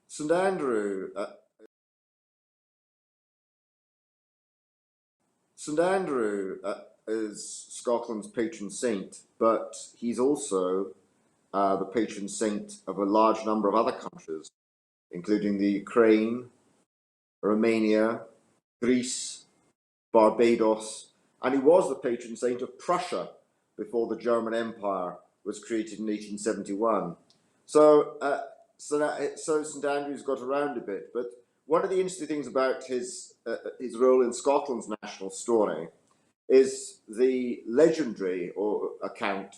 St Andrew. St Andrew is Scotland's patron saint, but he's also the patron saint of a large number of other countries, including the Ukraine, Romania, Greece, Barbados, and he was the patron saint of Prussia before the German Empire was created in 1871. So St Andrews got around a bit, but one of the interesting things about his role in Scotland's national story is the legendary account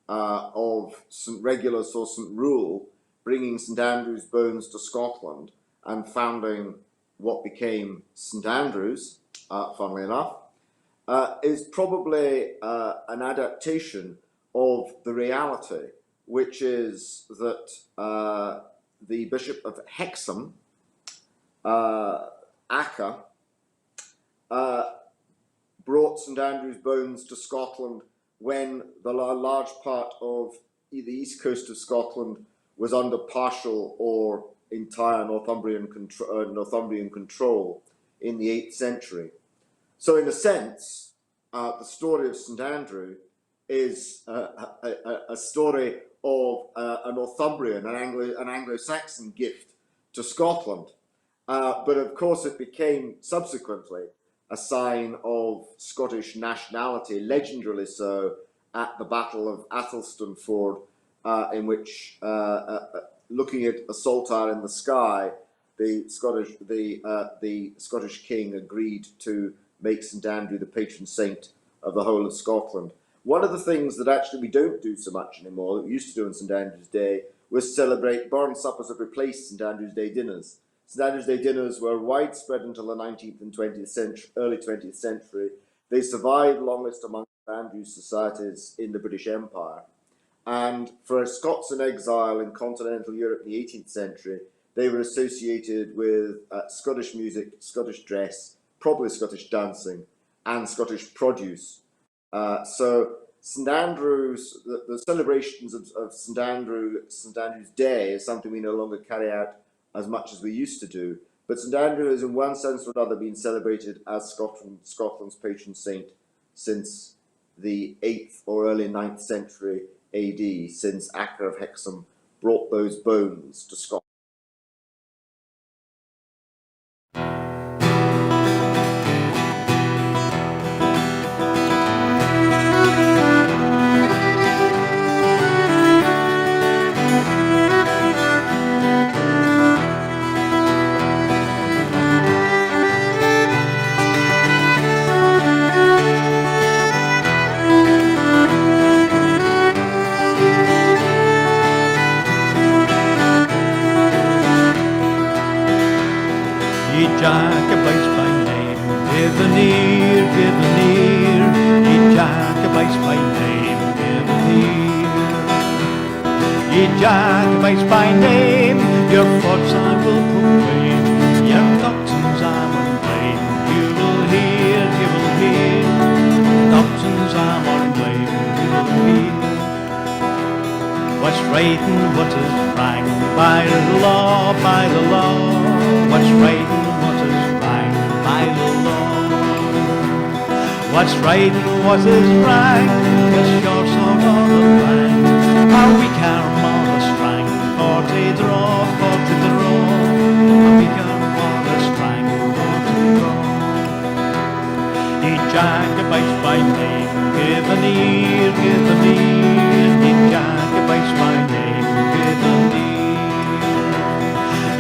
of St Regulus or St Rule bringing St Andrew's bones to Scotland and founding what became St Andrews, funnily enough, is probably an adaptation of the reality, which is that the Bishop of Hexham, Acca, brought St Andrew's bones to Scotland when the large part of the east coast of Scotland was under partial or entire Northumbrian control in the 8th century. So in a sense, the story of St Andrew is a story of a Northumbrian, an Anglo-Saxon gift to Scotland. But of course it became subsequently a sign of Scottish nationality, legendarily so, at the Battle of Athelstan Ford, in which, looking at a saltire in the sky, the Scottish king agreed to make St Andrew the patron saint of the whole of Scotland. One of the things that actually we don't do so much anymore, that we used to do on St Andrew's Day, was celebrate barn suppers that replaced St Andrew's Day dinners. St Andrew's Day dinners were widespread until the 19th and 20th century, early 20th century. They survived longest among St Andrew's societies in the British Empire. And for Scots in exile in continental Europe in the 18th century, they were associated with Scottish music, Scottish dress, probably Scottish dancing, and Scottish produce. So St Andrew's, the celebrations of St Andrew's Day is something we no longer carry out as much as we used to do. But St Andrew has in one sense or another been celebrated as Scotland's patron saint since the 8th or early 9th century AD, since Acca of Hexham brought those bones to Scotland. Jacobites by name, give an ear, ye Jacobites by name, give an ear. Ye Jacobites by name, your faults I will proclaim, your doctrines I will blame. You will hear, doctrines I will blame, you will hear. What's right and what is wrong, by the law, what's right and what is wrong, by the law. What's right and what is wrong, cause you're so on the line. How we care more the strength, 40 draw, how we care more the strength, 40 draw. Ye Jacobites by name, give an ear, ye Jacobites by name, give an ear.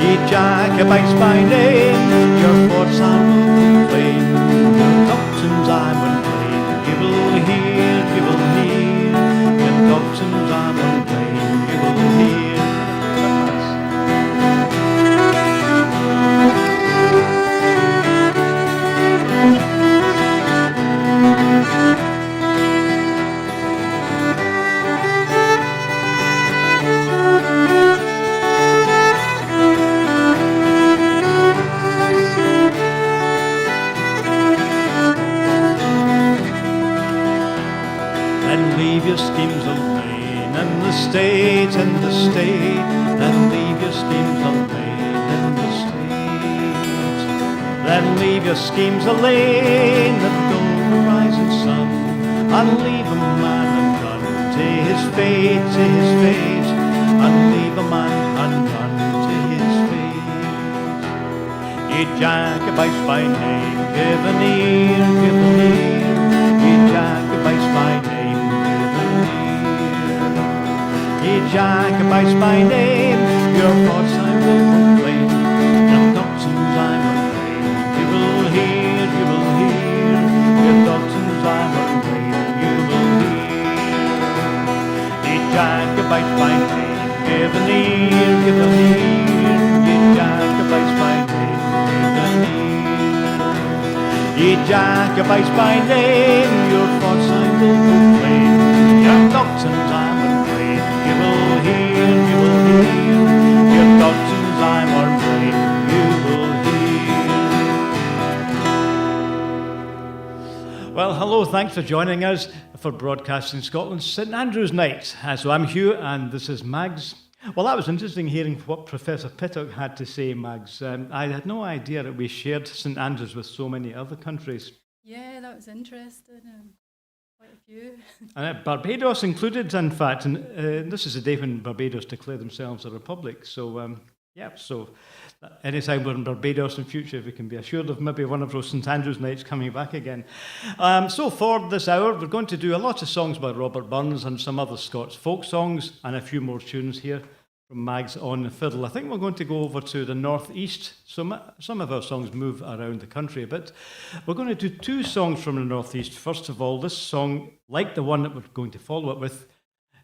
Ye Jacobites by name, your faults I will proclaim, your doctrines I will blame. You will hear, your doctrines I will blame, you will hear. Your schemes of vain and the state, and leave your schemes of vain in the States. Then leave your schemes alone, the dull rising sun, and leave a man undone to his fate, to his fate, and leave a man undone to his fate. Ye Jacobites by name, give an ear, give an ear. Ye Jacobites by name, give an ear. Ye Jacobites by name, your thoughts I will proclaim, your doctrines I will claim. You will hear, you will hear, your doctrines I will claim, you will hear. Ye Jacobites by name, give an ear, give an ear. Ye Jacobites by name, give an ear. Ye Jacobites by name, your thoughts I will proclaim, your doctrines I will claim. You will hear, you will hear, your doctrines I will claim, you will hear. Well, hello, thanks for joining us for Broadcasting Scotland's St Andrew's Night. So I'm Hugh, and this is Mags. Well, that was interesting hearing what Professor Pittock had to say, Mags. I had no idea that we shared St Andrews with so many other countries. Yeah, that was interesting. Quite a few. And Barbados included, in fact, and this is the day when Barbados declare themselves a republic. So, so anytime we're in Barbados in future, we can be assured of maybe one of those St Andrews nights coming back again. So for this hour, we're going to do a lot of songs by Robert Burns and some other Scots folk songs and a few more tunes here from Mags on the fiddle. I think we're going to go over to the northeast. So some of our songs move around the country a bit. We're going to do two songs from the northeast. First of all, this song, like the one that we're going to follow it with,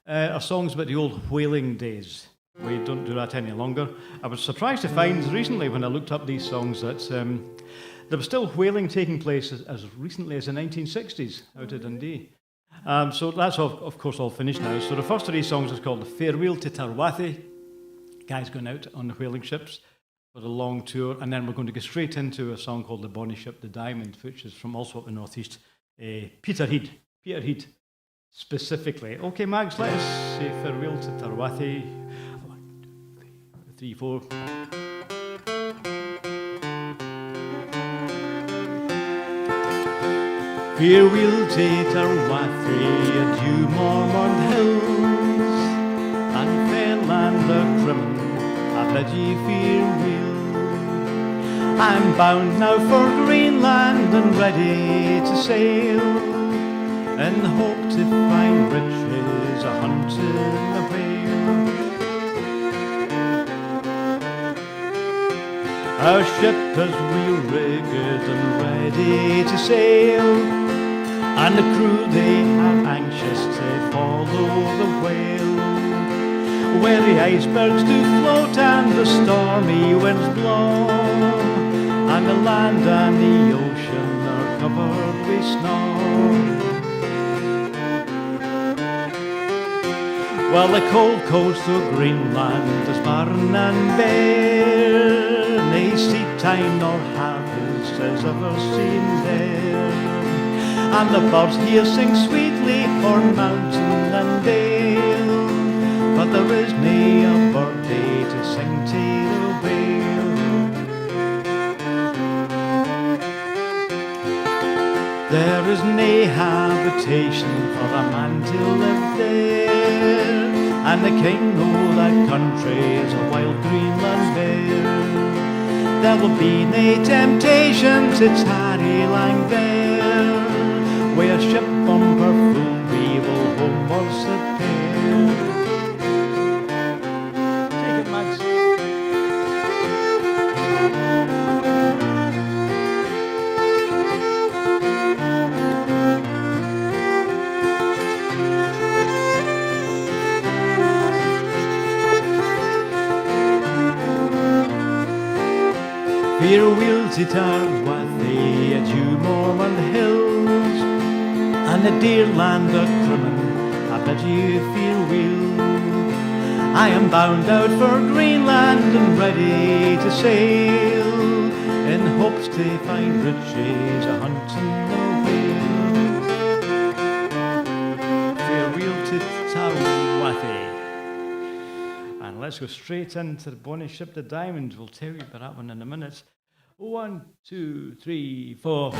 are songs about the old whaling days. We don't do that any longer. I was surprised to find recently when I looked up these songs that there was still whaling taking place as recently as the 1960s out of Dundee. So that's of course all finished now. So the first of these songs is called Farewell to Tarwathie. Guys going out on the whaling ships for a long tour, and then we're going to go straight into a song called The Bonnie Ship, The Diamond, which is from also up the northeast, Peterhead specifically. Okay, Mags, let us say farewell to Tarwathie. 1, 2, 3, 4. Farewell to Tarwathie, adieu Mormont hills, and fair land of Crimmin, I bid ye farewell. I'm bound now for Greenland and ready to sail, in hope to find riches a hunting the whale. Our ship is wheel-rigged and ready to sail, and the crew they are anxious to follow the whale, where the icebergs do float and the stormy winds blow, and the land and the ocean are covered with snow. Well, the cold coast of Greenland is barren and bare, nae seed time nor harvest is ever seen there, and the birds here sing sweetly o'er mountain and dale, but there is nae a birthday to sing to the whale. There is nae habitation for a man to live there, and the king o' that country is a wild Greenland bear. There will be nae temptation to tarry lang there, where ship bumper full we will homewards repair. Take it, Max. Farewell to Tarwathie, adieu Mormont hills, and the dear land of Crimmin, I bid you farewell. I am bound out for Greenland and ready to sail, in hopes to find riches a hunting the whale. Farewell to Tarwathie. And let's let's go straight into the Bonnie Ship, the Diamond. We'll tell you about that one in a minute. 1, 2, 3, 4.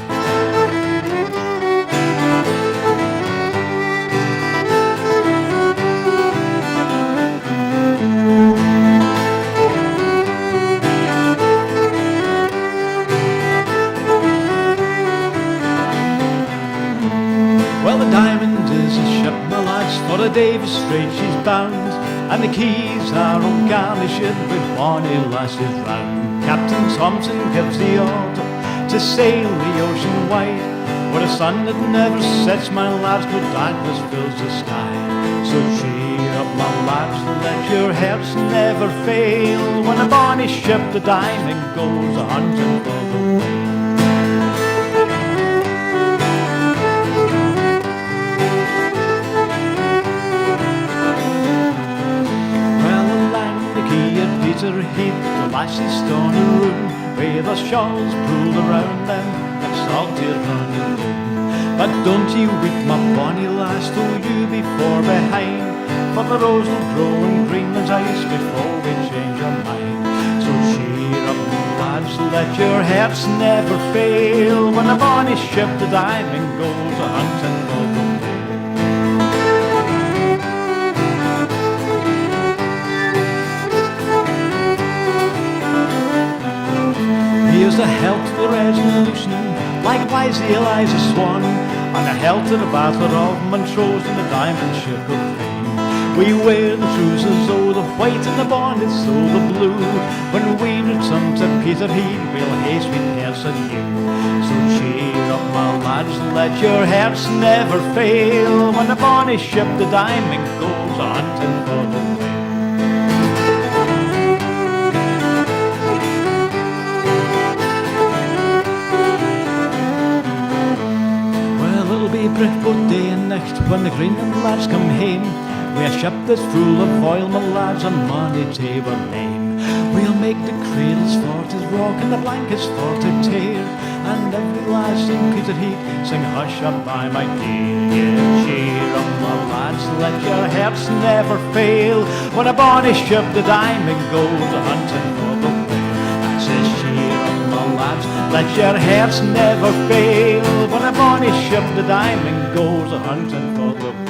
Well, the Diamond is a ship, my lads, for a Davis Strait she's bound, and the quays are all garnished with bonny lasses round. Captain Thompson gives the order to sail the ocean wide, where a sun that never sets, my lads, but darkness fills the sky. So cheer up, my lads, let your hearts never fail, when a bonny ship, the Diamond, goes a-hunting for the whale. Peter Heath, the lasses stone a room, with their shawls pulled around them, and salty running down. But don't you weep, my bonny lass, till you be far behind, for the rose will grow in Greenland's ice before we change our mind. So cheer up, lads, let your hearts never fail, when a bonny ship, the Diamond, goes a-hunting for the whale. Here's a health to the Resolution, likewise the Eliza Swan, and a health to the Battle of Montrose and the Diamond Ship of Fame. We wear the cruisers, oh the white, and the bonnets, oh the blue. When we return to Peterhead, we'll haste with hearts anew. So cheer up, my lads, let your hearts never fail, when the bonny ship, the Diamond, goes a-hunting for the whale. Brick both day and night when the Greenland lads come home. We a ship that's full of oil, my lads, and money to our name. We'll make the cradles for to rock and the blankets for to tear, and every lass in Peterhead sing hush up by my dear. Yeah, cheer up, my lads, let your hearts never fail, when a bonny ship, the Diamond, goes a-hunting for the whale. I says cheer up, my lads, let your hearts never fail, when a bonny ship, the Diamond, goes a-hunting for the whale.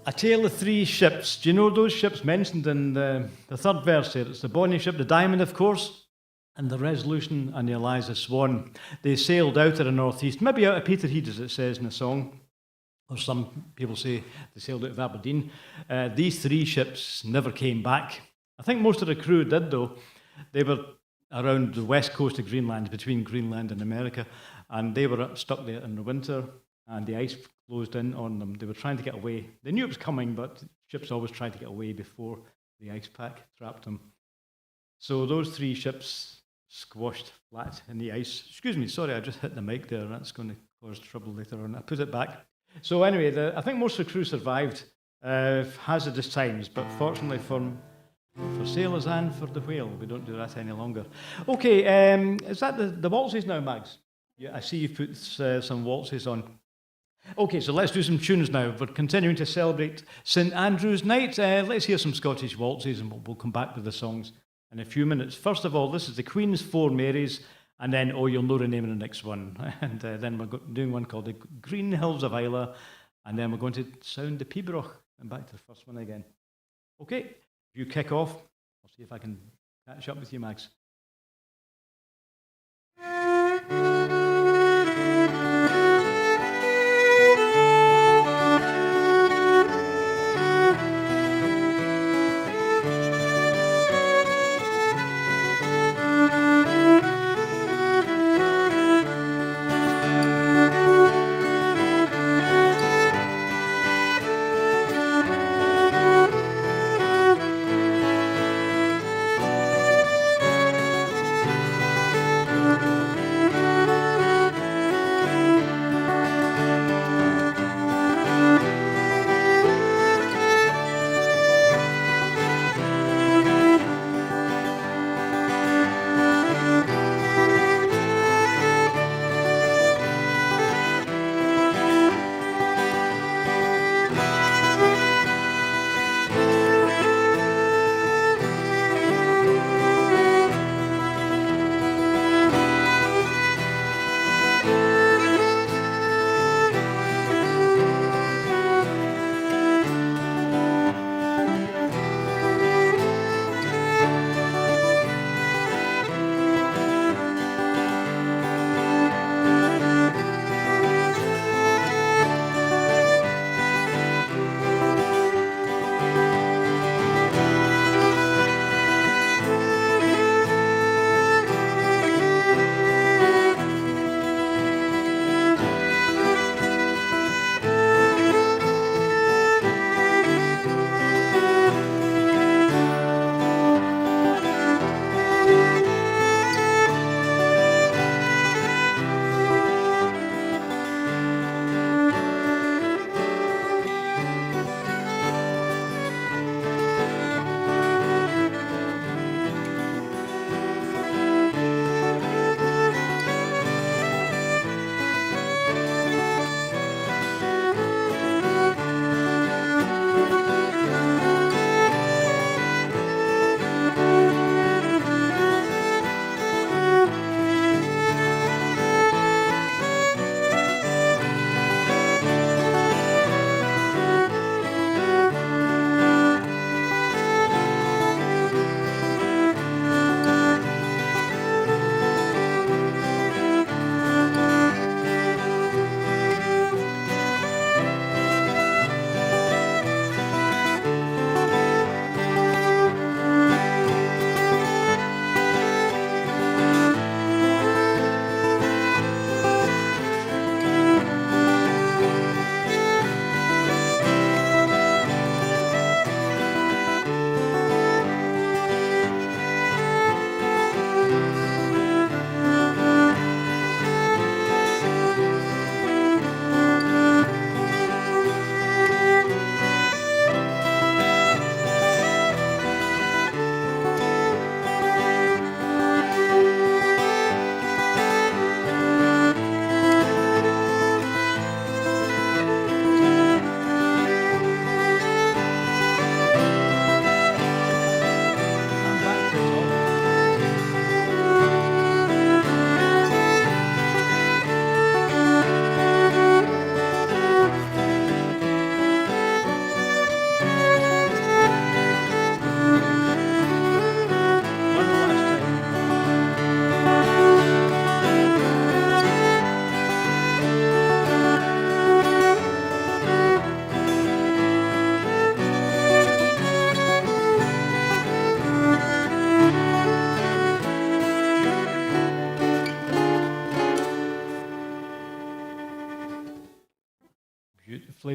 A tale of three ships. Do you know those ships mentioned in the third verse there? It's the Bonnie Ship, the Diamond, of course, and the Resolution and the Eliza Swan. They sailed out of the northeast, maybe out of Peterhead, as it says in the song, or some people say they sailed out of Aberdeen. These three ships never came back. I think most of the crew did, though. They were around the west coast of Greenland, between Greenland and America, and they were stuck there in the winter, and the ice closed in on them. They were trying to get away. They knew it was coming, but ships always tried to get away before the ice pack trapped them. So those three ships squashed flat in the ice. Excuse me, sorry, I just hit the mic there. That's going to cause trouble later on. I put it back. So anyway, I think most of the crew survived hazardous times, but fortunately for sailors and for the whale, we don't do that any longer. Okay, is that the waltzes now, Mags? Yeah, I see you've put some waltzes on. Okay, so let's do some tunes now. We're continuing to celebrate St Andrew's Night. Let's hear some Scottish waltzes, and we'll come back with the songs in a few minutes. First of all, this is the Queen's Four Marys, and then, oh, you'll know the name of the next one. And then we're doing one called the Green Hills of Islay, and then we're going to sound the Pibroch, and back to the first one again. Okay, you kick off. I'll see if I can catch up with you, Max.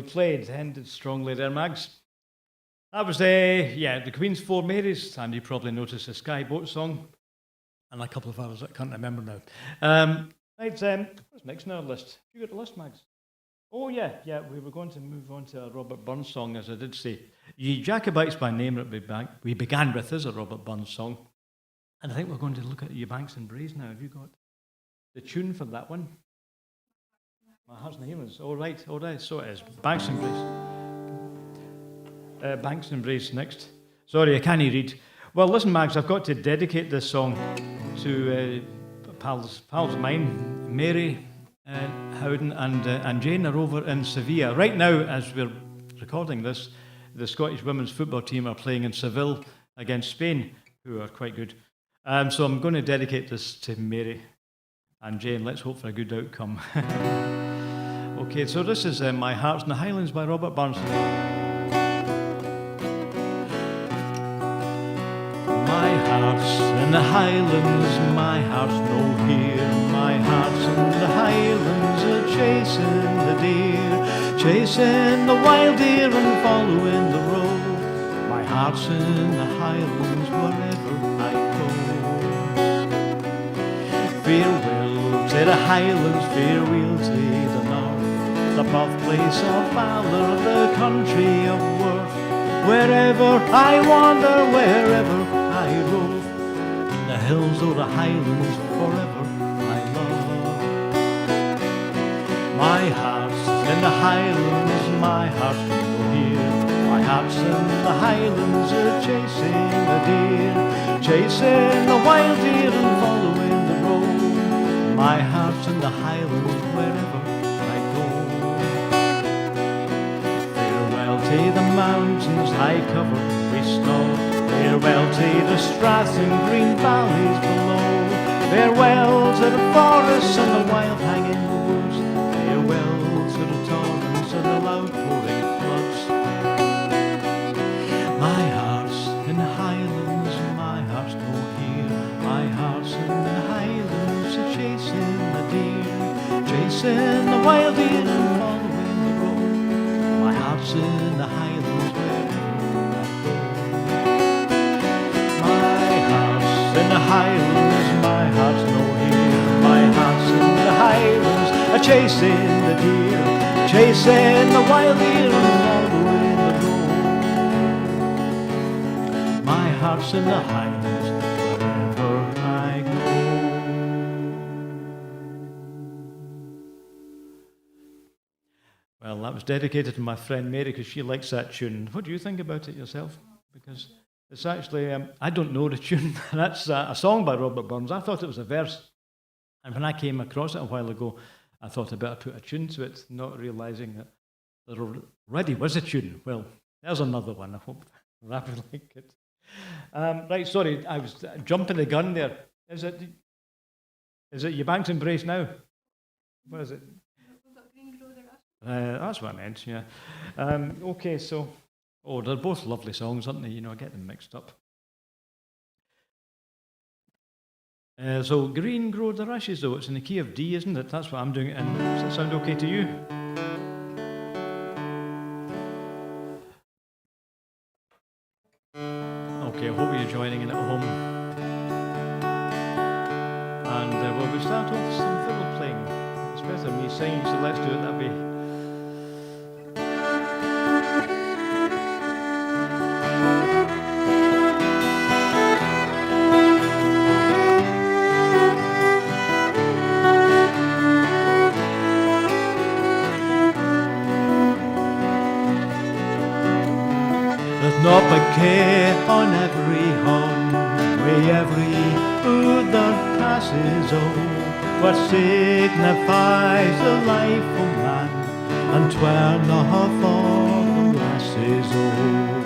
played, ended strongly there, Mags. That was, the Queen's Four Marys, and you probably noticed the Sky Boat song, and a couple of others I can't remember now. What's next on our list? You got the list, Mags? Oh, yeah, we were going to move on to a Robert Burns song, as I did say. Ye Jacobites by Name that we began with is a Robert Burns song, and I think we're going to look at Ye Banks and Braes now. Have you got the tune for that one? My Heart's in the Healings. All right, so it is. Banks and Braes. Banks and Braes next. Sorry, I can't read. Well, listen, Mags, I've got to dedicate this song to pals of mine, Mary, Howden, and Jane are over in Sevilla. Right now, as we're recording this, the Scottish women's football team are playing in Seville against Spain, who are quite good. So I'm going to dedicate this to Mary and Jane. Let's hope for a good outcome. Okay, so this is My Heart's in the Highlands by Robert Burns. My heart's in the Highlands, my heart's no here. My heart's in the Highlands, chasing the deer, chasing the wild deer and following the road. My heart's in the Highlands wherever I go. Farewell to the Highlands, farewell to the North, the birthplace of valour, the country of worth. Wherever I wander, wherever I rove, the hills or the Highlands forever I love. My heart's in the Highlands, my heart's no here. My heart's in the Highlands, chasing the deer, chasing the wild deer and following the road. My heart's in the Highlands wherever I go. Farewell to the mountains high covered with snow, farewell to the straths and green valleys below. Farewell to the forests and the wild hanging woods. Farewell to the torrents and the loud pouring floods. My heart's in the Highlands, my heart's no here. My heart's in the Highlands, chasing the deer, chasing the wild deer and following the road. My heart's in the Highlands wherever I go. In the Highlands, my heart's no here. My heart's in the Highlands, chasing the deer, chasing the wild deer and following the road. My heart's in the Highlands wherever I go. Well, that was dedicated to my friend Mary because she likes that tune. What do you think about it yourself? Because it's actually, I don't know the tune. That's a song by Robert Burns. I thought it was a verse. And when I came across it a while ago, I thought I'd better put a tune to it, not realising that there already was a tune. Well, there's another one. I hope that will like it. Right, sorry, I was jumping the gun there. Is it Ye Banks and Braes now? What is it? That's what I meant, yeah. Okay, so... Oh, they're both lovely songs, aren't they? You know, I get them mixed up. So, Green Grow the Rushes, though, it's in the key of D, isn't it? That's what I'm doing it in. Does that sound okay to you? Okay, I hope you're joining in at home. And, well, we start off with some fiddle playing. It's better than me singing, so let's do it that way. Not a care on every horn, way every food that passes on. What signifies the life of man, and 'twere not for the lasses old.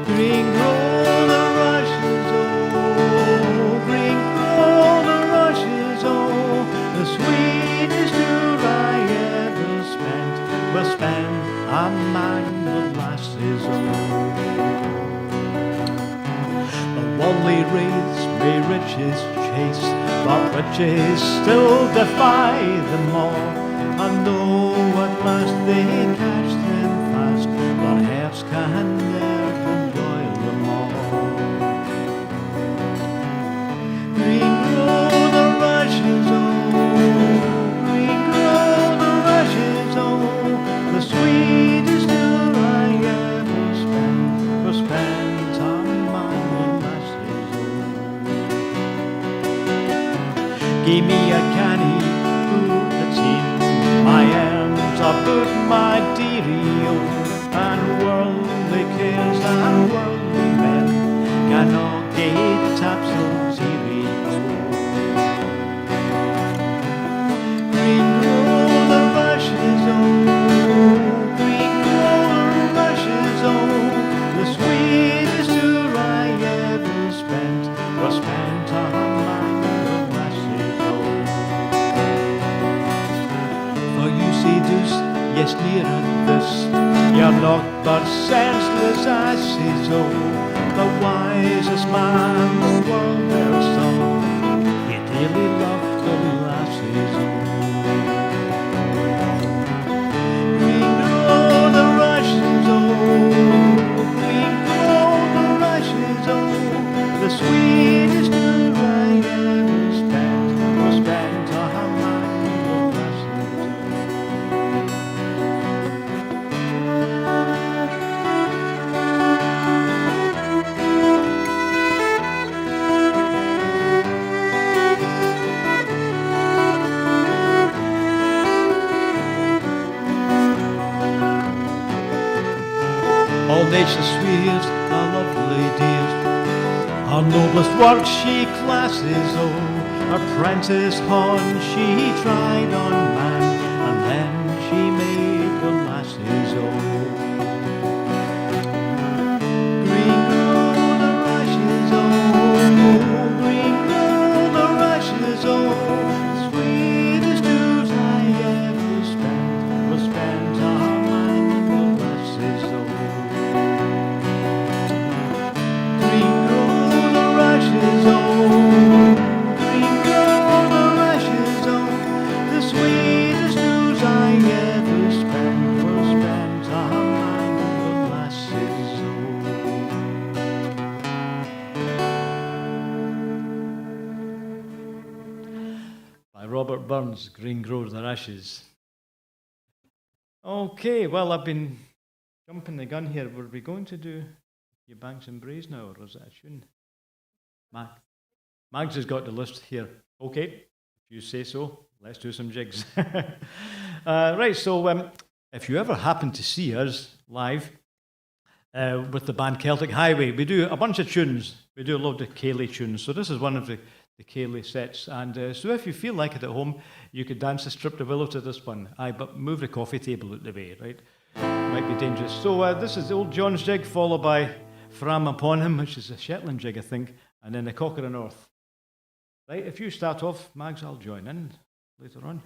Green grow the rushes, oh, green grow the rushes, oh, the sweetest joy I ever spent was spent among the lasses old. The worldly race may riches chase, but riches still defy them all, and though last they catch them fast, their hearts can never enjoy them all. Green grow the rushes, oh, green grow the rushes, oh, the sweetest lure I ever spent was spent on my lasses, oh. Give me a canny food that's in my arms about my dearie, oh, and worldly cares and worldly men cannot get tapsels eerie, oh. Green grow the rushes, oh, green grow the rushes, oh, the sweetest lure I ever spent was spent on my good lasses, oh. For you say dus, yes, near and this, you're not but senseless asses, oh, the wisest man the world ever saw, he dearly loved the lasses, oh. Green grow the rushes, oh, green grow the rushes, oh, the sweetest lure I ever spent was spent on my little lasses, oh. All nature's swears are lovely dears, her noblest work she classes, oh, apprentice horn she tried on man, and then she made the lasses, oh. Green grow the rushes, oh, green grow the rushes, oh, the sweetest dues I ever spent was spent on my little lasses, oh. Green grow the rushes, oh, green grow the rushes, oh, the sweetest news I ever spent was spent on my little lasses, oh. By Robert Burns, Green Grow the Rushes. Okay, well, I've been jumping the gun here. Were we going to do your Banks and Braes now, or is it a tune? Mags has got the list here. Okay, if you say so, let's do some jigs. Right, so if you ever happen to see us live with the band Celtic Highway, we do a bunch of tunes. We do a lot of Cayley tunes. So this is one of the Cayley sets. And so if you feel like it at home, you could dance a strip to willow to this one. Aye, but move the coffee table out the way, right? Might be dangerous. So this is Old John's jig, followed by Fram Upon Him, which is a Shetland jig, I think, and then the Cock of the North. Right, if you start off, Mags, I'll join in later on.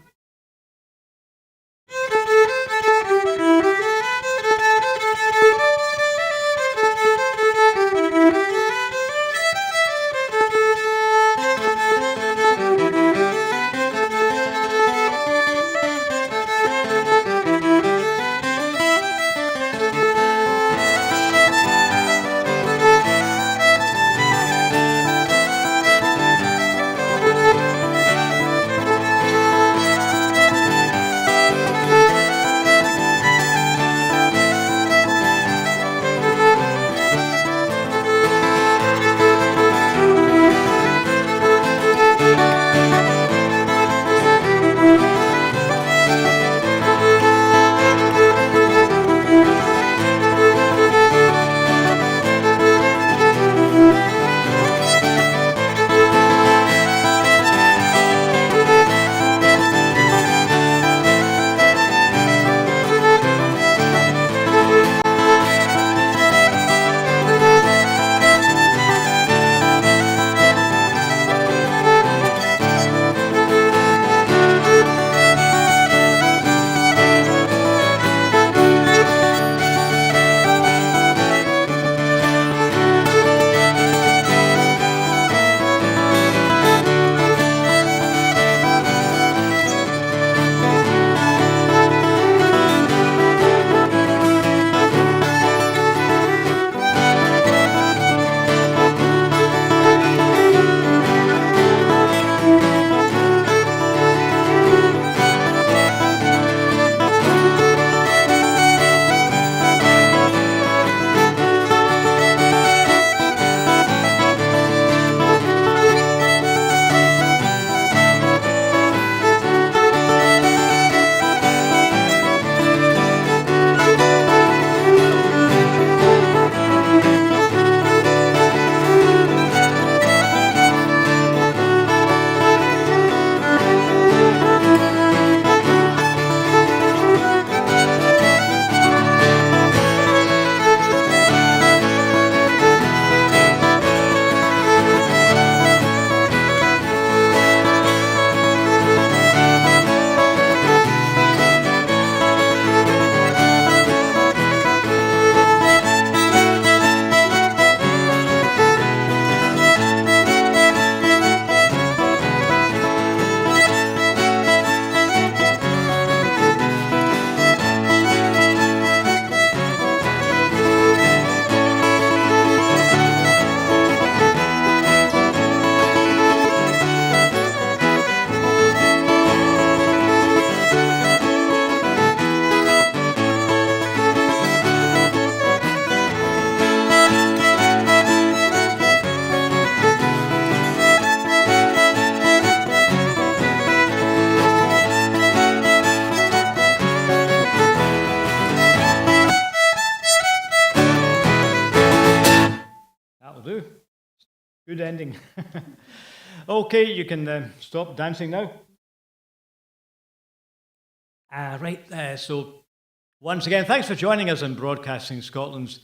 Good ending. Okay, you can stop dancing now. So once again, thanks for joining us on Broadcasting Scotland's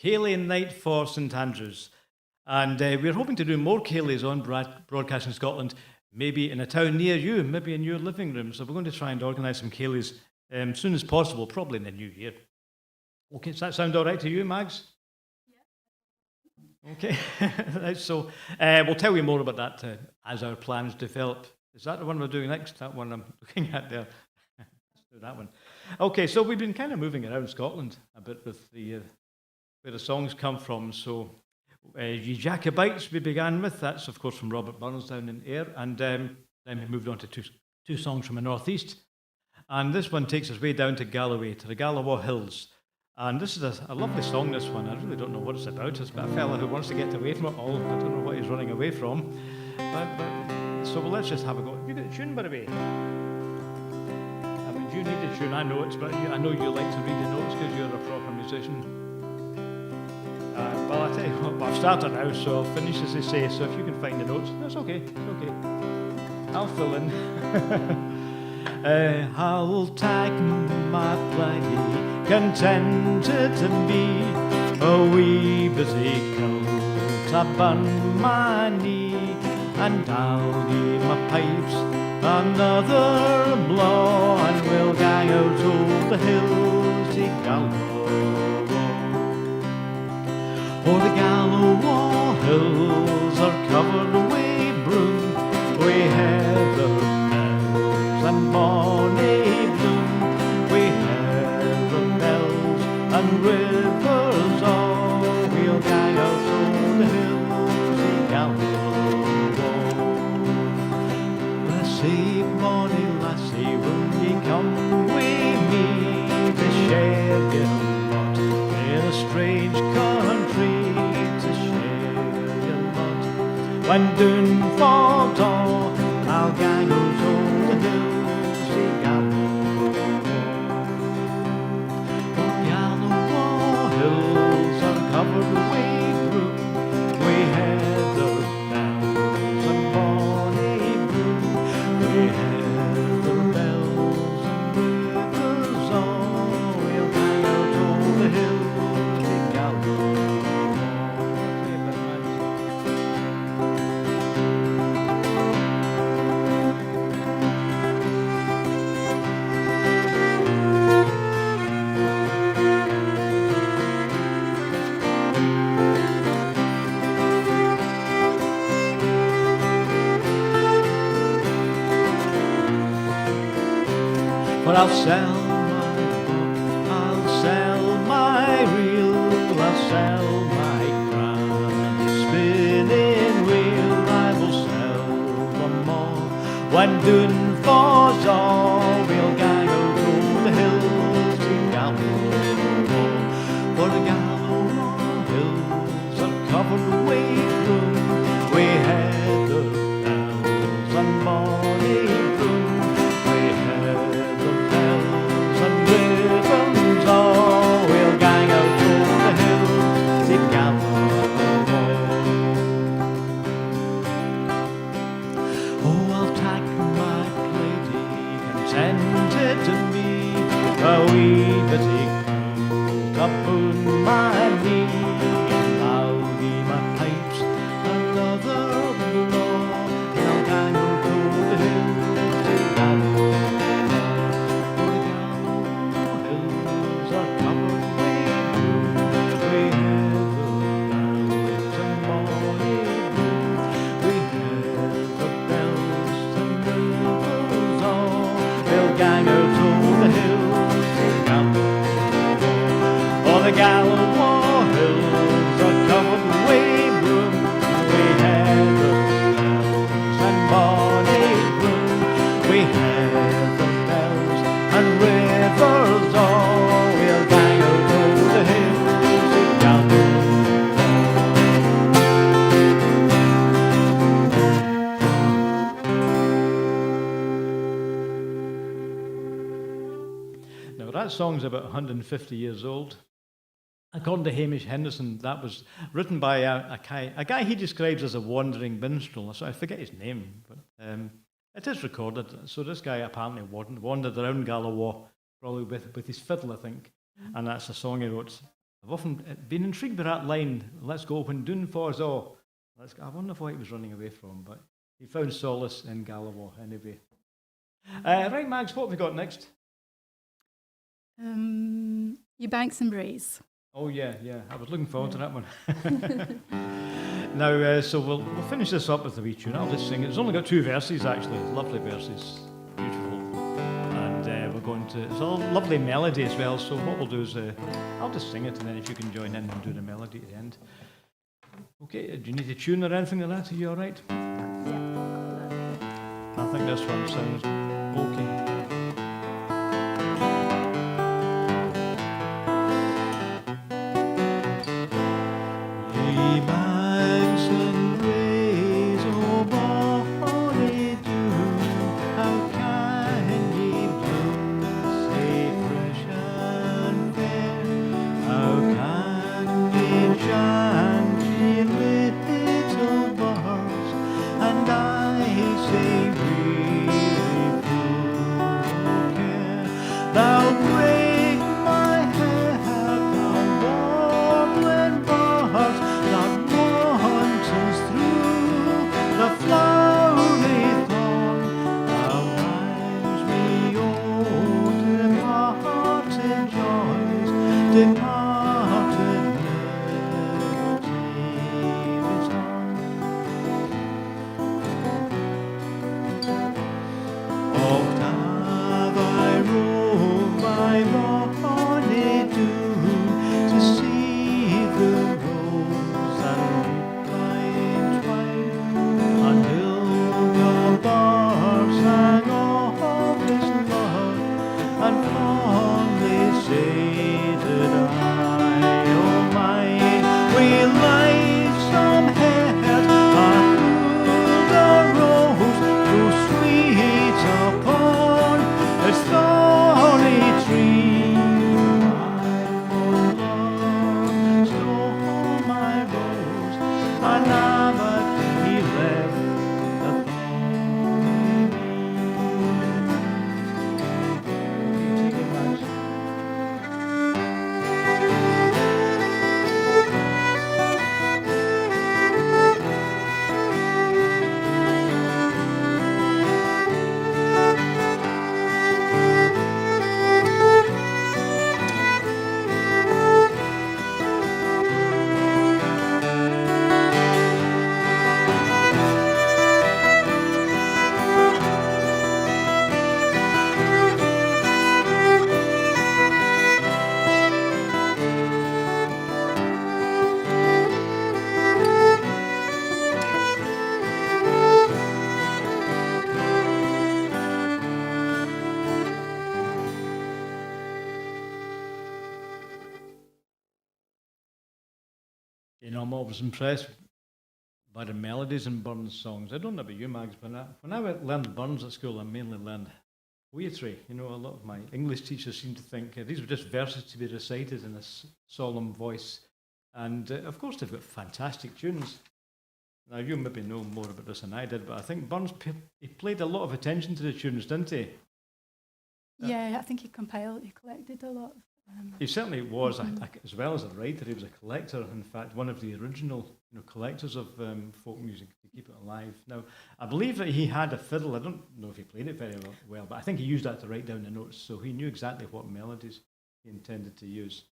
Ceilidh Night for St Andrews. And we're hoping to do more Ceilidhs on Broadcasting Scotland, maybe in a town near you, maybe in your living room. So we're going to try and organise some Ceilidhs as soon as possible, probably in the new year. Okay, does that sound all right to you, Mags? Yeah. Okay, right, so we'll tell you more about that as our plans develop. Is that the one we're doing next? That one I'm looking at there. Let's do that one. Okay, so we've been kind of moving around Scotland a bit with the where the songs come from. So Ye Jacobites we began with. That's, of course, from Robert Burns down in Ayr. And then we moved on to two songs from the northeast. And this one takes us way down to Galloway, to the Galloway Hills. And this is a lovely song, this one. I really don't know what it's about. It's about a fella who wants to get away from it all. I don't know what he's running away from. So let's just have a go. Have you got a tune, by the way? I mean, do you need a tune? I know it's, but I know you like to read the notes because you're a proper musician. Well, I'll tell you what, I've started now, so I'll finish as they say. So if you can find the notes, that's okay. It's okay. I'll fill in. I'll take my plighty, contented to be a wee busy kilt upon my knee, and I'll give my pipes another blow, and we'll gang out over the hills to Gallow. Oh, the Gallow hills are covered with broom, we heather bells and bonny bloom, we heather bells and rivers all, we'll gang out over the hills to Gallow. Lassie, bonny lassie, will ye come with me to share your lot in a strange country? When doon falls on, I'll gang out over the hills to Gallow. Oh, Gallow hills are covered with broom, we heather bells and bonny bloom, we heather bells and rivers all, we'll gang out over the hills to Gallow. But I'll sell my book, I'll sell my reel, I'll sell my granny spinning wheel, I will sell them all. When doon falls all, we'll gang out over the hills to Gallow. For the Gallow hills are covered with broom, we heather bells and bonny bloom, we heather all, we'll gang out over the hills to Gallow. Oh, I'll take my lady contented to me a wee bitty quilt upon my knee, and I'll give my pipes another blow, and I'll gang out over the hills to Gallow. The Gallow hills are covered with broom, we heather bells and bonny bloom, we heather bells and rivers all, we'll gang out over the hills to Gallow. Now that song's about 150 years old. According to Hamish Henderson, that was written by a guy he describes as a wandering minstrel. So I forget his name, but it is recorded. So this guy apparently wandered around Galawa, probably with his fiddle, I think, and that's a song he wrote. I've often been intrigued by that line, "Let's go when Dún falls off." I wonder what he was running away from, but he found solace in Galawa anyway. Right, Mags, what have we got next? Your Banks and Breeze. Oh yeah, I was looking forward to that one. Now, so we'll finish this up with a wee tune. I'll just sing it. It's only got 2 verses actually, lovely verses, beautiful. And we're going to, it's a lovely melody as well, so what we'll do is, I'll just sing it and then if you can join in and do the melody at the end. Okay, do you need a tune or anything like that? Are you alright? Yeah. I think this one sounds okay. You know, I'm always impressed by the melodies in Burns songs. I don't know about you, Mags, but when I learned Burns at school, I mainly learned poetry. You know, a lot of my English teachers seem to think these were just verses to be recited in a solemn voice. And of course, they've got fantastic tunes. Now, you maybe know more about this than I did, but I think Burns, he played a lot of attention to the tunes, didn't he? Yeah, I think he collected a lot. He certainly was, as well as a writer, he was a collector. In fact, one of the original collectors of folk music to keep it alive. Now, I believe that he had a fiddle. I don't know if he played it very well, but I think he used that to write down the notes, so he knew exactly what melodies he intended to use.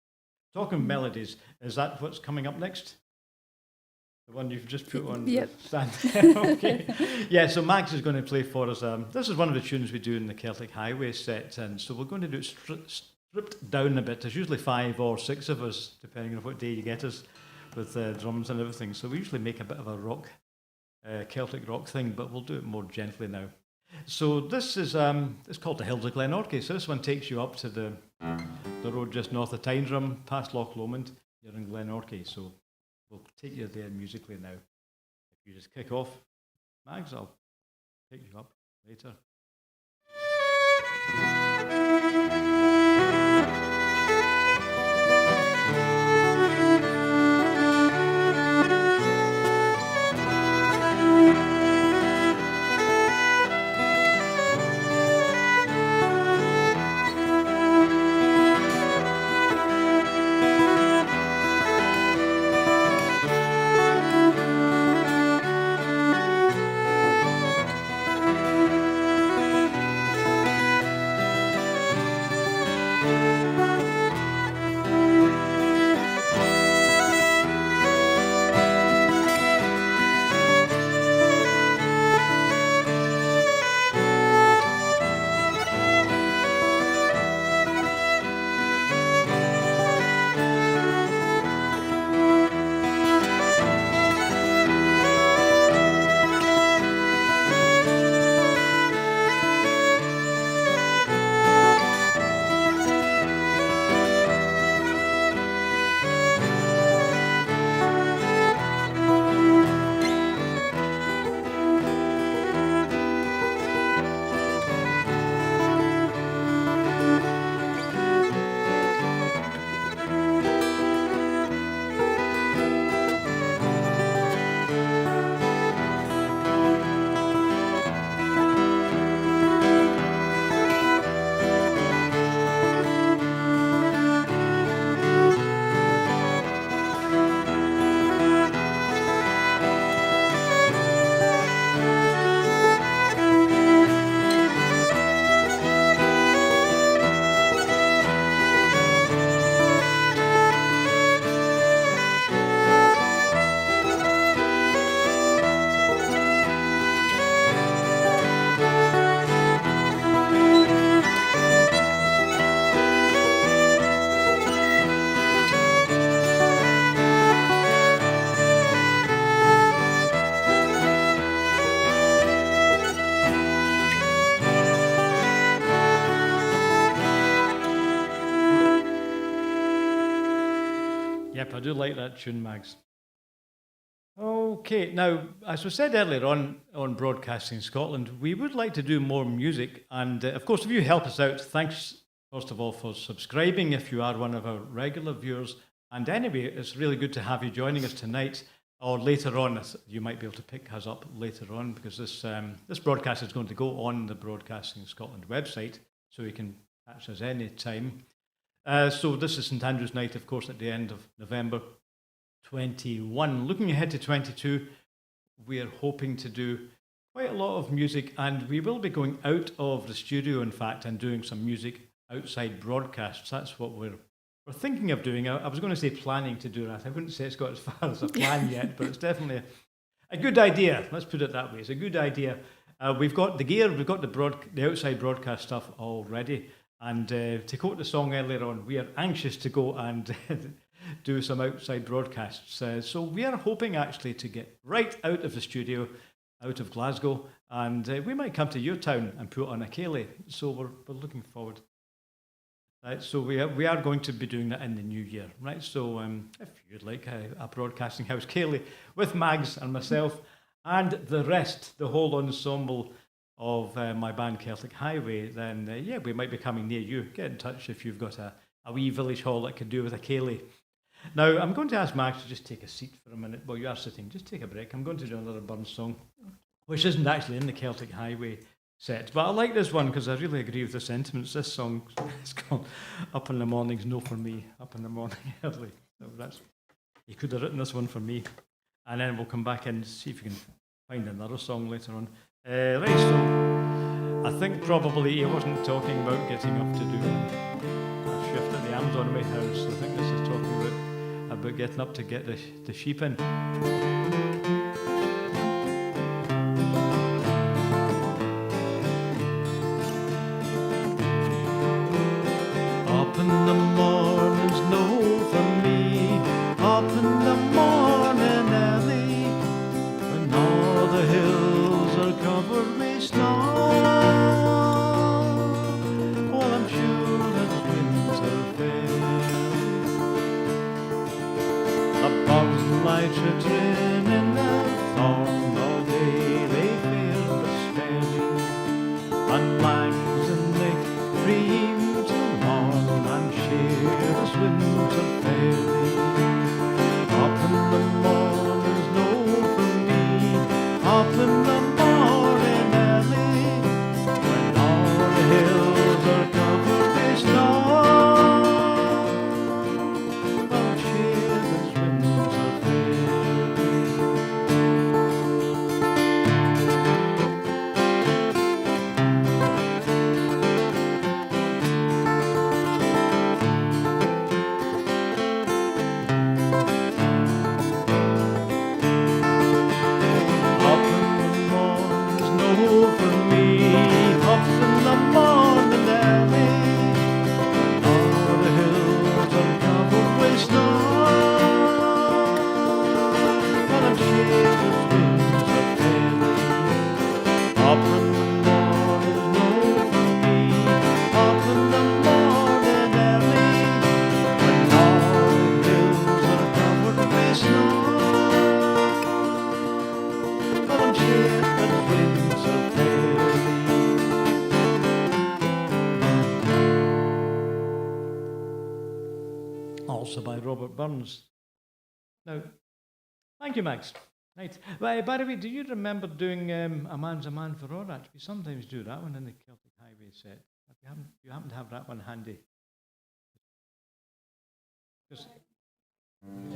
Talking melodies, is that what's coming up next? The one you've just put on Yep. the stand? Okay. Yeah, so Max is going to play for us. This is one of the tunes we do in the Celtic Highway set, and so we're going to do it stripped down a bit. There's usually 5 or 6 of us, depending on what day you get us, with drums and everything. So we usually make a bit of a rock, Celtic rock thing, but we'll do it more gently now. So this is it's called the Hills of Glenorchy. So this one takes you up to the road just north of Tynesdrum, past Loch Lomond. You're in Glenorchy, so we'll take you there musically now. If you just kick off, Mags, I'll pick you up later. Yep, I do like that tune, Mags. Okay, now, as we said earlier on Broadcasting Scotland, we would like to do more music. And of course, if you help us out, thanks, first of all, for subscribing if you are one of our regular viewers. And anyway, it's really good to have you joining us tonight or later on. You might be able to pick us up later on because this broadcast is going to go on the Broadcasting Scotland website, so you can catch us any time. So this is St Andrew's Night, of course, at the end of November 21. Looking ahead to 22, we are hoping to do quite a lot of music, and we will be going out of the studio, in fact, and doing some music outside broadcasts. That's what we're thinking of doing. I was going to say planning to do that. I wouldn't say it's got as far as a plan yet, but it's definitely a good idea. Let's put it that way. It's a good idea. We've got the gear, we've got the outside broadcast stuff already, and to quote the song earlier on, we are anxious to go and do some outside broadcasts. So we are hoping actually to get right out of the studio, out of Glasgow, and we might come to your town and put on a ceilidh. So we're looking forward. Right, so we are going to be doing that in the new year, right? So if you'd like a broadcasting house ceilidh with Mags and myself and the rest, the whole ensemble of my band Celtic Highway, then yeah, we might be coming near you. Get in touch if you've got a wee village hall that could do with a ceilidh. Now, I'm going to ask Max to just take a seat for a minute. Well, you are sitting. Just take a break. I'm going to do another Burns song, which isn't actually in the Celtic Highway set. But I like this one because I really agree with the sentiments. This song is called Up in the Morning's No For Me. Up in the morning early. So you could have written this one for me. And then we'll come back and see if you can find another song later on. Right, so I think probably he wasn't talking about getting up to do a shift at the Amazon warehouse. I think this is talking about getting up to get the sheep in. Up in the morning's no for me, up in the morning early, when all the hills are covered with snow. Well, I'm sure that winter fair. The bugs light a train in the thorn all day, they fear the spelling, and langs and they dream and share this winter fairy. Up in the morning's no for me, up in the morning early, when all the hills are covered with snow. I'll share this winter fairy. Also by Robert Burns. Now, thank you, Max. Right. Well, by the way, do you remember doing A Man's a Man for All That? We sometimes do that one in the Celtic Highway set. You happen to have that one handy?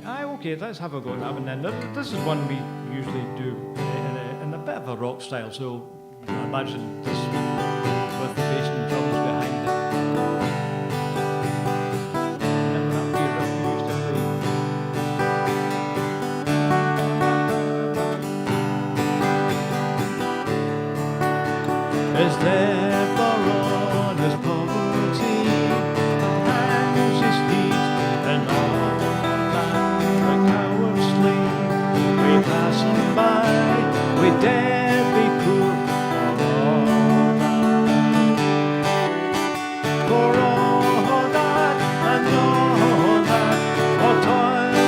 Okay, let's have a go at that one then. This is one we usually do in a bit of a rock style, so you can imagine this with the bass and drums behind it. Is there for all his poverty, hangs his feet, and all that the cowards sleep. We pass him by, we dare be poor for all that, and all that, for toil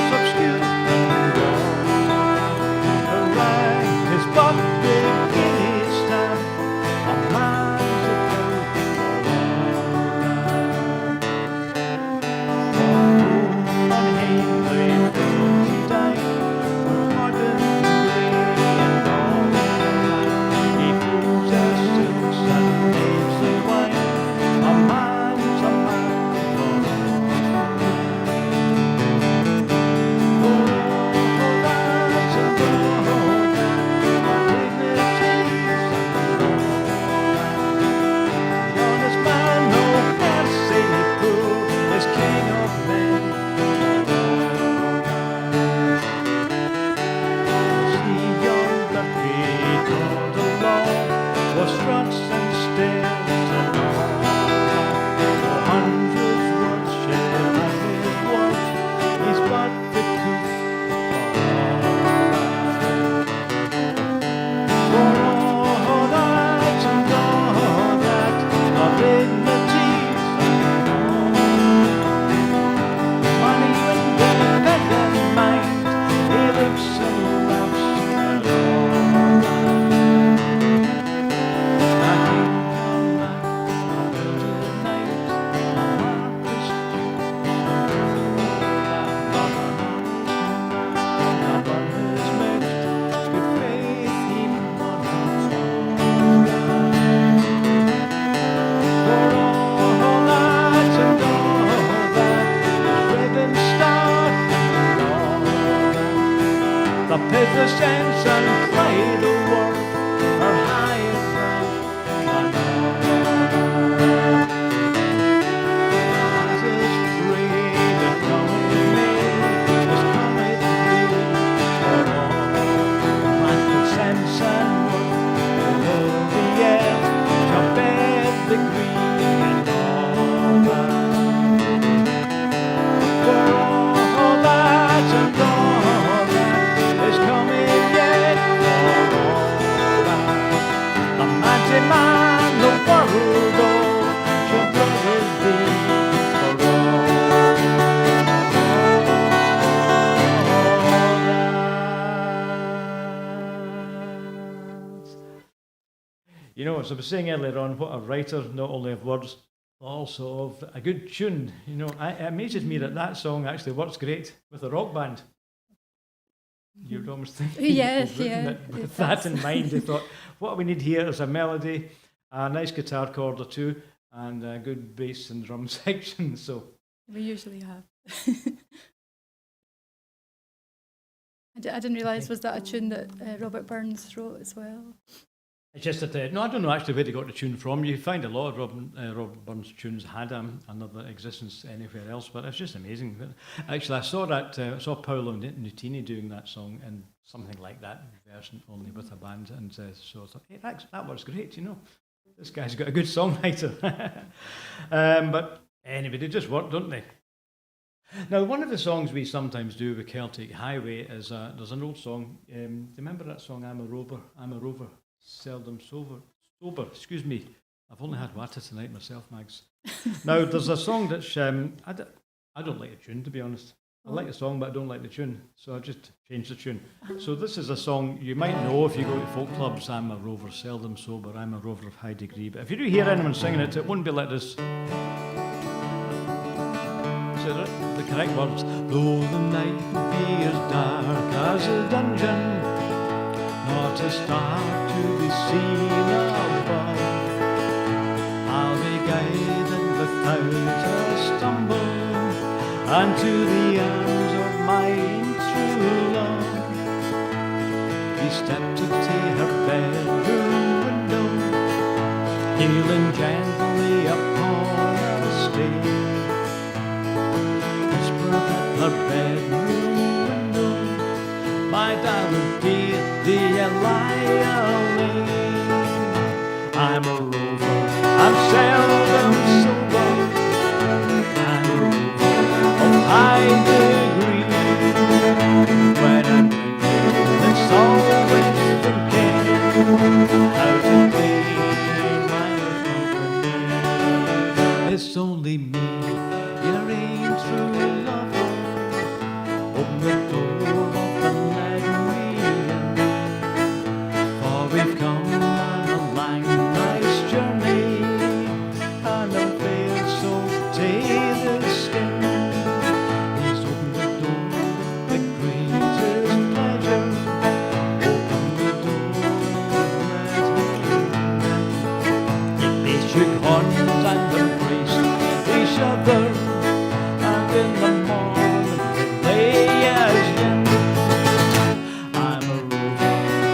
You know, as I was saying earlier on, what a writer, not only of words, but also of a good tune. You know, it amazes me that that song actually works great with a rock band. You'd almost think Yes, he'd written yeah, it with it that does. in mind. They thought, what we need here is a melody, a nice guitar chord or two, and a good bass and drum section. So We usually have. I didn't realise, was that a tune that Robert Burns wrote as well? it's just that, no, I don't know actually where they got the tune from. You find a lot of Robert Burns tunes had another existence anywhere else, but it's just amazing. Actually, I saw Paolo Nutini doing that song in something like that version, only with a band, and so I thought, hey, that works great, you know. This guy's got a good songwriter. But anyway, they just work, don't they? Now, one of the songs we sometimes do with Celtic Highway is there's an old song. Do you remember that song? I'm a rover, seldom sober. Excuse me, I've only had water tonight myself, Mags. Now, there's a song that's I don't like the tune, to be honest. I like the song, but I don't like the tune, so I just changed the tune. So this is a song you might know if you go to folk clubs. I'm a rover, seldom sober. I'm a rover of high degree. But if you do hear anyone singing it, it won't be like this. So the correct words. Though the night be as dark as a dungeon, not a star to be seen above, I'll be guided without a stumble unto the arms of my true love. He stepped to her bedroom window, kneeling gently upon a stay. Her bedroom window, my darling dear, dear lie. I'm a rover, I'm seldom sober. I'm a rover of high degree. When I'm drinking, it's always thinking how to gain my company. It's only me, your ain't true love. Open the door and let me in, for we've come on a long, nice journey, and I'm feeling so tame the skin. Please open the door with the greatest pleasure. Open the door and let me in. They shook hands and embraced each other, and in the morning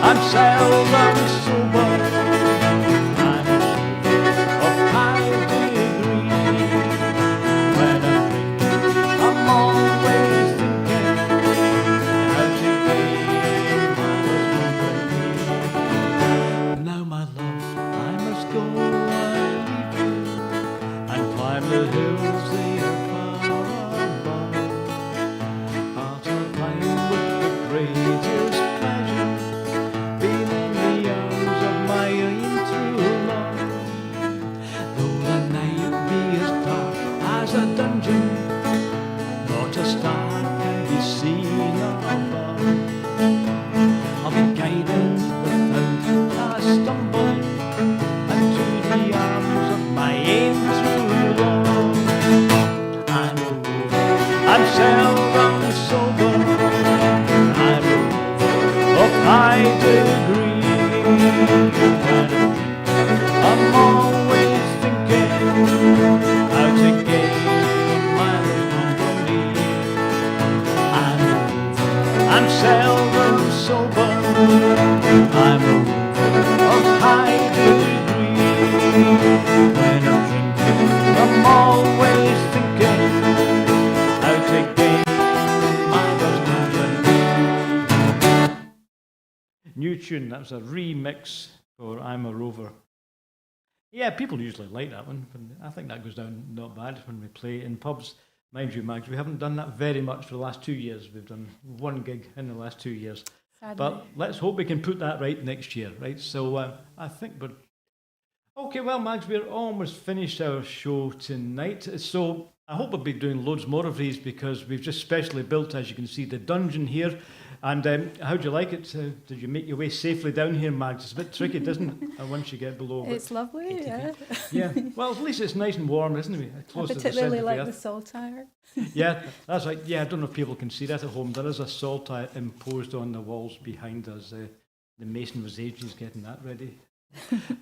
I'm seldom sober. I'm a rover of high degree. When I'm drinking, I'm always thinking how to gain my company. Now, my love, I must go and leave you and climb the hills they are far above. I'll climb with the greatest pleasure, being in the arms of my own true love. Though the night be as dark as a dungeon, not a star can be seen above. I'll be guided without a stumble unto the arms of my own true love. I'm a rover, I'm seldom sober. I'm a rover of high degree. I'm always thinking how to gain my company. I'm seldom sober. I'm a rover of high degree. When I'm drinking, I'm always thinking how to gain my company. New tune, that's a remix for I'm a Rover. Yeah, people usually like that one. I think that goes down not bad when we play in pubs. Mind you, Mags, we haven't done that very much for the last 2 years. We've done one gig in the last 2 years. Sadly. But let's hope we can put that right next year, right? So I think we're... Okay, well, Mags, we're almost finished our show tonight. So I hope we'll be doing loads more of these because we've just specially built, as you can see, the dungeon here. And how'd you like it? Did you make your way safely down here, Mags? It's a bit tricky, doesn't it? Once you get below. It's lovely, yeah. Yeah. Well, at least it's nice and warm, isn't it? Close I to the particularly centre of like the the earth. saltire. Yeah, that's right. Yeah, I don't know if people can see that at home. There is a saltire imposed on the walls behind us. The mason was ages getting that ready.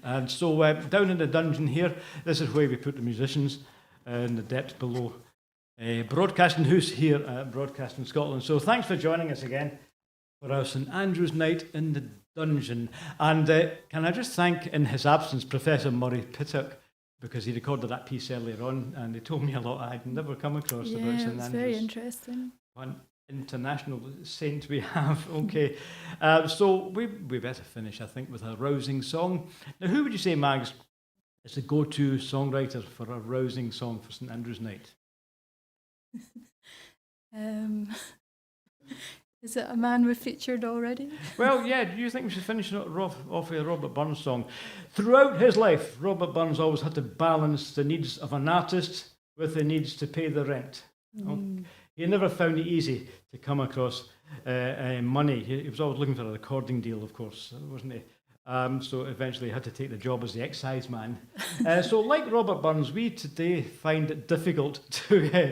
And so down in the dungeon here, this is where we put the musicians in the depths below. Broadcasting house here at Broadcasting Scotland. So thanks for joining us again for our St Andrew's night in the dungeon. And can I just thank, in his absence, Professor Murray Pittock, because he recorded that piece earlier on, and he told me a lot I'd never come across about Yeah, St it's Andrew's. very interesting. One international saint we have. Okay, so we better finish, I think, with a rousing song. Now, who would you say, Mags, is the go-to songwriter for a rousing song for St Andrew's night? Is it a man we've featured already? Well, yeah, do you think we should finish it off with a Robert Burns song? Throughout his life, Robert Burns always had to balance the needs of an artist with the needs to pay the rent. He never found it easy to come across money. He was always looking for a recording deal, of course, wasn't he? So eventually he had to take the job as the excise man. So like Robert Burns, we today find it difficult to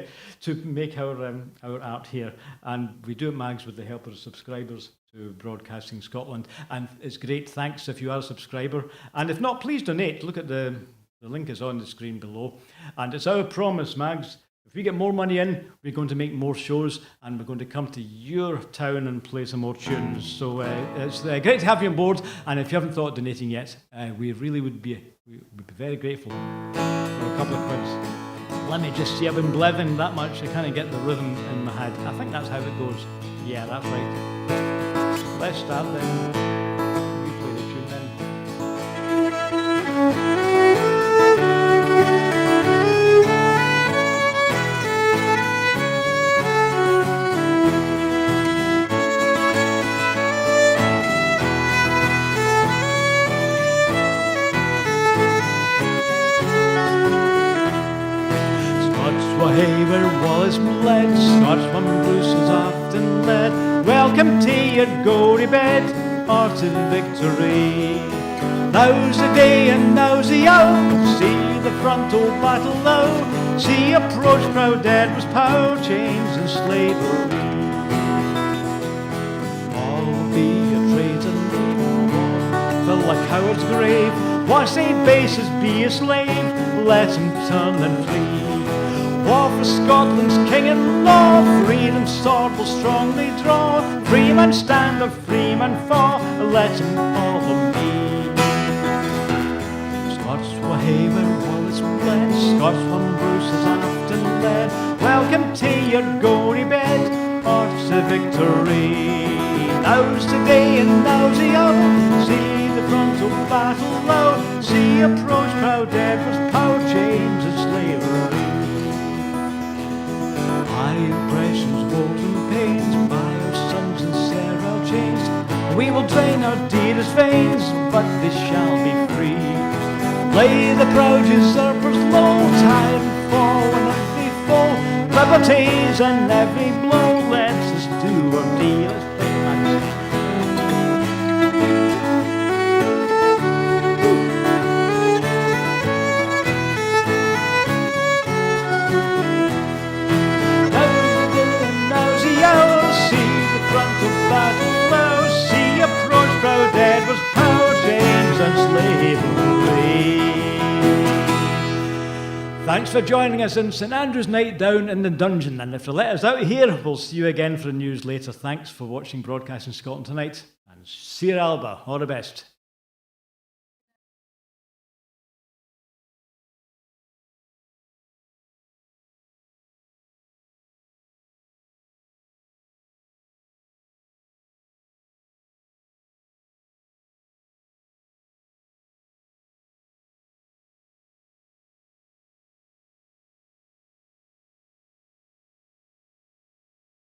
make our art here. And we do it, Mags, with the help of the subscribers to Broadcasting Scotland. And it's great, thanks if you are a subscriber. And if not, please donate. Look at the link is on the screen below. And it's our promise, Mags, if we get more money in, we're going to make more shows, and we're going to come to your town and play some more tunes. So it's great to have you on board, and if you haven't thought of donating yet, we really would be very grateful for a couple of quids. Let me just see, I've been blething that much, I can't get the rhythm in my head. I think that's how it goes. Yeah, that's right. Let's start then. You play the tune then. Where Wallace bled, Scotchman Bruce is often led. Welcome to your gory bed, or to victory. Now's the day and now's the hour. See the frontal battle low. See approach proud dead was power, chains and slavery. All be a traitor, fill a coward's grave. Watch they bases be a slave, let him turn and flee. War for Scotland's king and law, freedom's sword will strongly draw. Free man stand or free man fall, let him follow me. Scots were haven, Wallace bled, Scots won Bruce is often led. Welcome to your gory bed, or to victory. Now's the day and now's the hour. See the frontal battle low. See approach proud Edward's power, chains and slavery. Oppression's woes and pains, by our sons and sterile chains. We will drain our dearest veins, but they shall be free. Lay the proud usurpers low, tyrant fall and every foe. Liberties and every blow, let's us do our deal as playmates. Edward's power, chains and slavery. Thanks for joining us in St Andrew's night down in the dungeon, and if you let us out here, we'll see you again for the news later. Thanks for watching Broadcasting Scotland tonight, and Sir Alba, all the best.